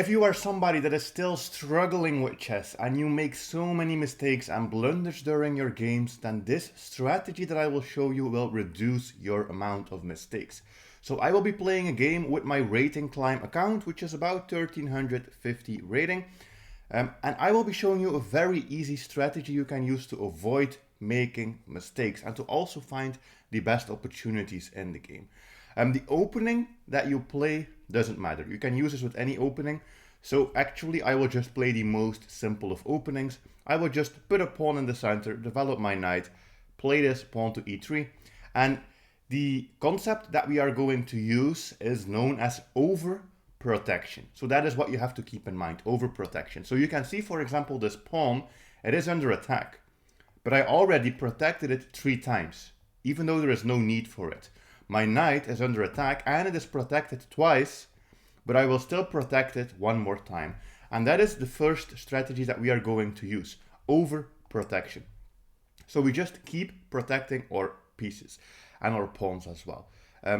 If you are somebody that is still struggling with chess and you make so many mistakes and blunders during your games, then this strategy that I will show you will reduce your amount of mistakes. So I will be playing a game with my rating climb account, which is about 1350 rating. And I will be showing you a very easy strategy you can use to avoid making mistakes and to also find the best opportunities in the game. The opening that you play doesn't matter. You can use this with any opening. So actually I will just play the most simple of openings. I will just put a pawn in the center, develop my knight, play this pawn to e3. And the concept that we are going to use is known as overprotection. So that is what you have to keep in mind, overprotection. So you can see, for example, this pawn, it is under attack. But I already protected it 3 times, even though there is no need for it. My knight is under attack and it is protected twice, but I will still protect it one more time. And that is the first strategy that we are going to use, overprotection. So we just keep protecting our pieces and our pawns as well.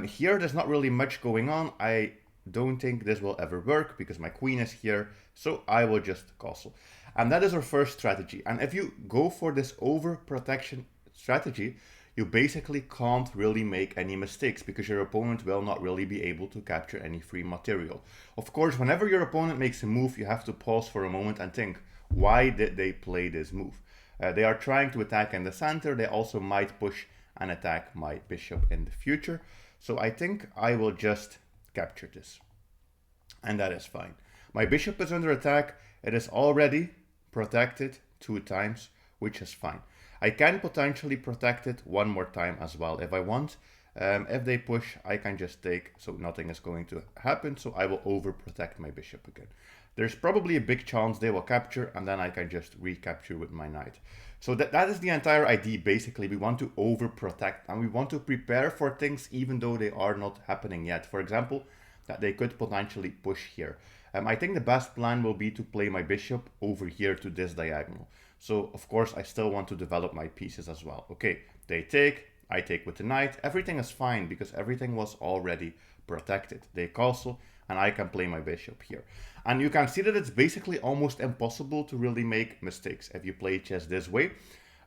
Here there's not really much going on. I don't think this will ever work because my queen is here, so I will just castle. And that is our first strategy. And if you go for this overprotection strategy, you basically can't really make any mistakes because your opponent will not really be able to capture any free material. Of course, whenever your opponent makes a move, you have to pause for a moment and think, why did they play this move? They are trying to attack in the center. They also might push and attack my bishop in the future. So I think I will just capture this. And that is fine. My bishop is under attack. It is already protected 2 times, which is fine. I can potentially protect it one more time as well if I want. If they push, I can just take, so nothing is going to happen, so I will overprotect my bishop again. There's probably a big chance they will capture, and then I can just recapture with my knight. So that is the entire idea, basically. We want to overprotect, and we want to prepare for things even though they are not happening yet. For example, that they could potentially push here. I think the best plan will be to play my bishop over here to this diagonal. So, of course, I still want to develop my pieces as well. Okay, they take, I take with the knight. Everything is fine because everything was already protected. They castle, and I can play my bishop here. And you can see that it's basically almost impossible to really make mistakes if you play chess this way.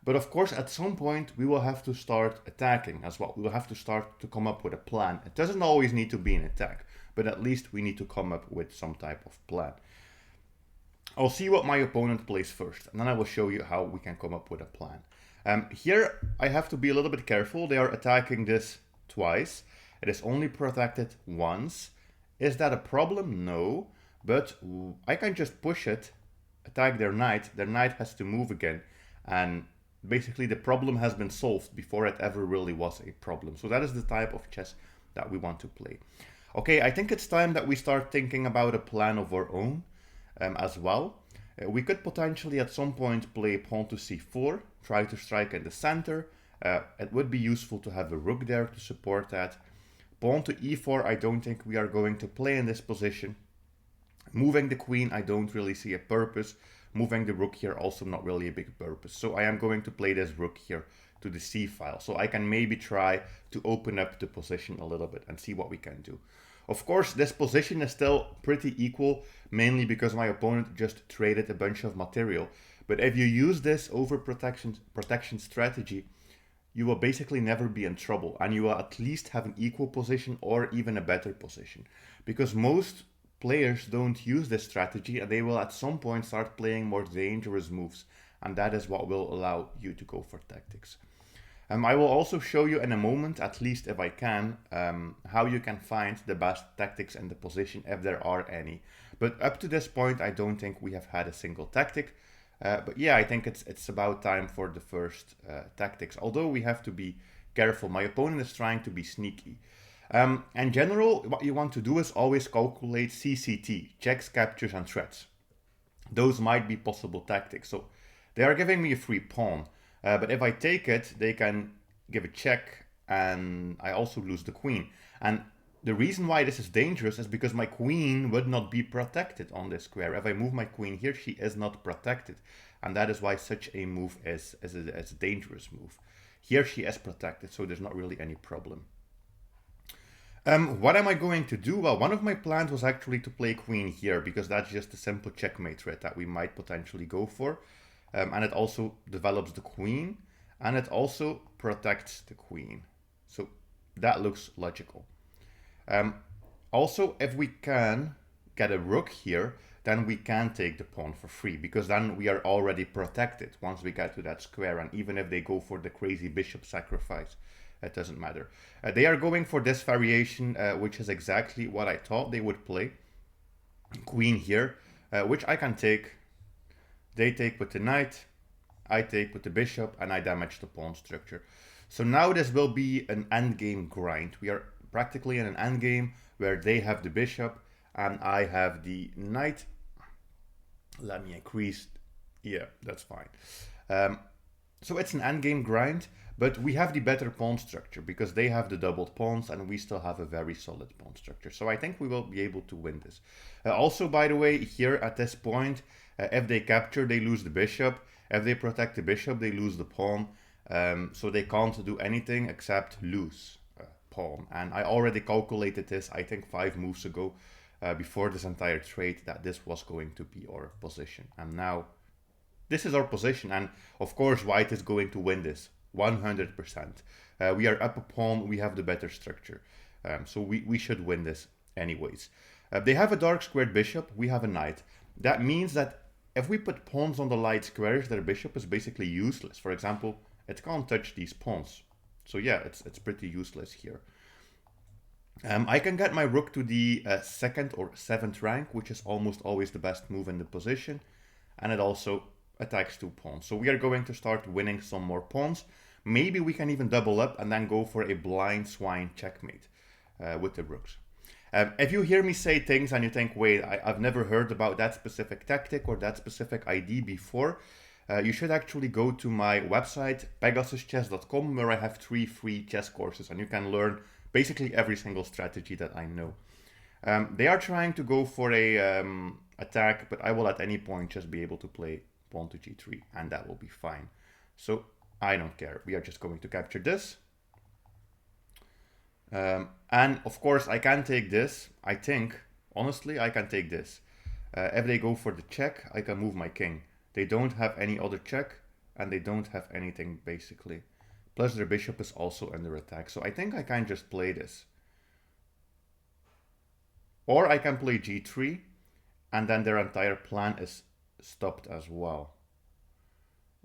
But of course, at some point, we will have to start attacking as well. We will have to start to come up with a plan. It doesn't always need to be an attack, but at least we need to come up with some type of plan. I'll see what my opponent plays first, and then I will show you how we can come up with a plan. Here, I have to be a little bit careful. They are attacking this twice. It is only protected once. Is that a problem? No, but I can just push it, attack their knight. Their knight has to move again, and basically the problem has been solved before it ever really was a problem. So that is the type of chess that we want to play. Okay, I think it's time that we start thinking about a plan of our own. As well. We could potentially at some point play pawn to c4, try to strike in the center. It would be useful to have a rook there to support that. Pawn to e4, I don't think we are going to play in this position. Moving the queen, I don't really see a purpose. Moving the rook here, also not really a big purpose. So I am going to play this rook here to the c file. So I can maybe try to open up the position a little bit and see what we can do. Of course, this position is still pretty equal, mainly because my opponent just traded a bunch of material. But if you use this overprotection strategy, you will basically never be in trouble, and you will at least have an equal position or even a better position. Because most players don't use this strategy, and they will at some point start playing more dangerous moves, and that is what will allow you to go for tactics. I will also show you in a moment, at least if I can, how you can find the best tactics in the position if there are any. But up to this point, I don't think we have had a single tactic. But yeah, I think it's about time for the first tactics. Although we have to be careful. My opponent is trying to be sneaky. In general, what you want to do is always calculate CCT, checks, captures, and threats. Those might be possible tactics. So they are giving me a free pawn. But if I take it, they can give a check, and I also lose the queen. And the reason why this is dangerous is because my queen would not be protected on this square. If I move my queen here, she is not protected. And that is why such a move is a dangerous move. Here she is protected, so there's not really any problem. What am I going to do? Well, one of my plans was actually to play queen here because that's just a simple checkmate threat that we might potentially go for. And it also develops the queen and it also protects the queen. So that looks logical. Um, Also, if we can get a rook here, then we can take the pawn for free because then we are already protected once we get to that square. And even if they go for the crazy bishop sacrifice, it doesn't matter. They are going for this variation, which is exactly what I thought they would play. Queen here, which I can take. They take with the knight, I take with the bishop, and I damage the pawn structure. So now this will be an endgame grind. We are practically in an endgame where they have the bishop and I have the knight. Let me increase. Yeah, that's fine. So it's an endgame grind, but we have the better pawn structure because they have the doubled pawns and we still have a very solid pawn structure. So I think we will be able to win this. Also, by the way, here at this point, if they capture, they lose the bishop. If they protect the bishop, they lose the pawn. So they can't do anything except lose pawn. And I already calculated this, I think 5 moves ago, before this entire trade, that this was going to be our position. And now this is our position, and of course white is going to win this 100%. We are up a pawn, we have the better structure, so we should win this anyways. They have a dark squared bishop, we have a knight. That means that if we put pawns on the light squares, their bishop is basically useless. For example, it can't touch these pawns, so yeah, it's pretty useless here. I can get my rook to the 2nd or 7th rank, which is almost always the best move in the position, and it also attacks 2 pawns. So we are going to start winning some more pawns. Maybe we can even double up and then go for a blind swine checkmate with the rooks. If you hear me say things and you think, wait, I've never heard about that specific tactic or that specific ID before, you should actually go to my website, pegasuschess.com, where I have 3 free chess courses and you can learn basically every single strategy that I know. They are trying to go for a attack, but I will at any point just be able to play pawn to g3 and that will be fine. So I don't care. We are just going to capture this. And of course I can take this. I think, honestly, I can take this. If they go for the check, I can move my king. They don't have any other check and they don't have anything basically. Plus their bishop is also under attack. So I think I can just play this. Or I can play g3 and then their entire plan is stopped as well.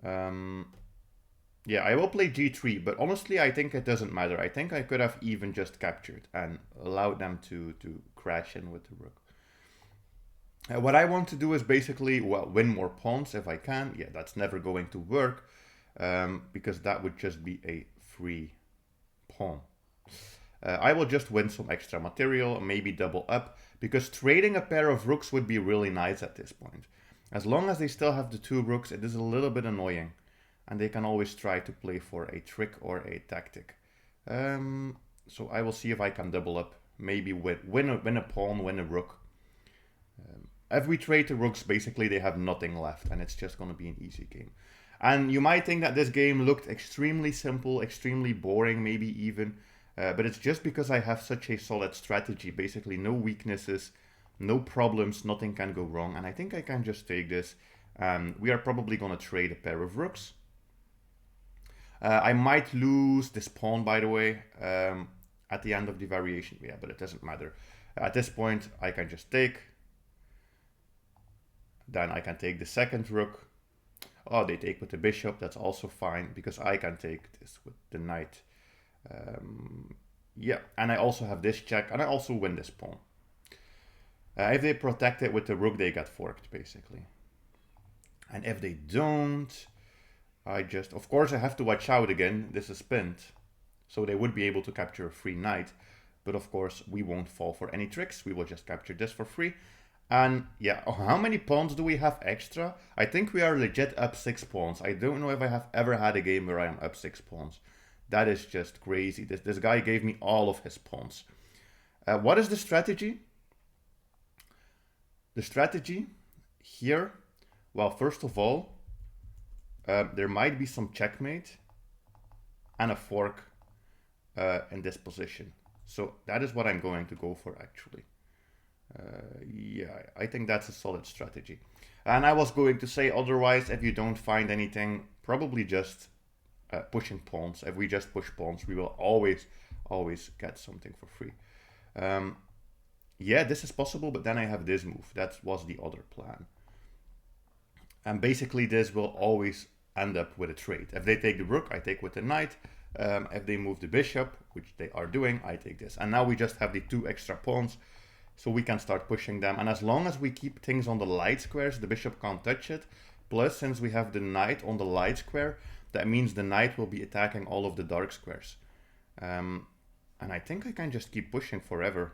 Yeah, I will play g3, but honestly I think it doesn't matter. I think I could have even just captured and allowed them to crash in with the rook. What I want to do is basically, well, win more pawns if I can. Yeah, that's never going to work because that would just be a free pawn. I will just win some extra material, maybe double up, because trading a pair of rooks would be really nice at this point. As long as they still have the 2 rooks, it is a little bit annoying. And they can always try to play for a trick or a tactic. So I will see if I can double up, maybe win a pawn, win a rook. If we trade the rooks, basically they have nothing left and it's just going to be an easy game. And you might think that this game looked extremely simple, extremely boring, maybe even. But it's just because I have such a solid strategy. Basically no weaknesses, no problems, nothing can go wrong. And I think I can just take this. We are probably going to trade a pair of rooks. I might lose this pawn, by the way, at the end of the variation. Yeah, but it doesn't matter. At this point, I can just take. Then I can take the 2nd rook. Oh, they take with the bishop. That's also fine because I can take this with the knight. Yeah, and I also have this check and I also win this pawn. If they protect it with the rook, they get forked basically. And if they don't, of course I have to watch out again. This is pinned. So they would be able to capture a free knight. But of course we won't fall for any tricks. We will just capture this for free. And yeah, how many pawns do we have extra? I think we are legit up 6 pawns. I don't know if I have ever had a game where I am up 6 pawns. That is just crazy. This guy gave me all of his pawns. What is the strategy? The strategy here, well, first of all, there might be some checkmate and a fork in this position. So that is what I'm going to go for actually. Yeah, I think that's a solid strategy. And I was going to say otherwise, if you don't find anything, probably just pushing pawns. If we just push pawns, we will always get something for free. Um, yeah, this is possible, but then I have this move. That was the other plan. And basically this will always end up with a trade. If they take the rook, I take with the knight. If they move the bishop, which they are doing, I take this. And now we just have the 2 extra pawns, so we can start pushing them. And as long as we keep things on the light squares, the bishop can't touch it. Plus, since we have the knight on the light square, that means the knight will be attacking all of the dark squares. And I think I can just keep pushing forever.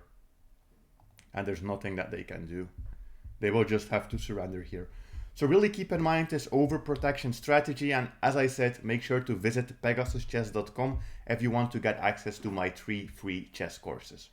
And there's nothing that they can do. They will just have to surrender here. So really keep in mind this overprotection strategy, and as I said, make sure to visit pegasuschess.com if you want to get access to my 3 free chess courses.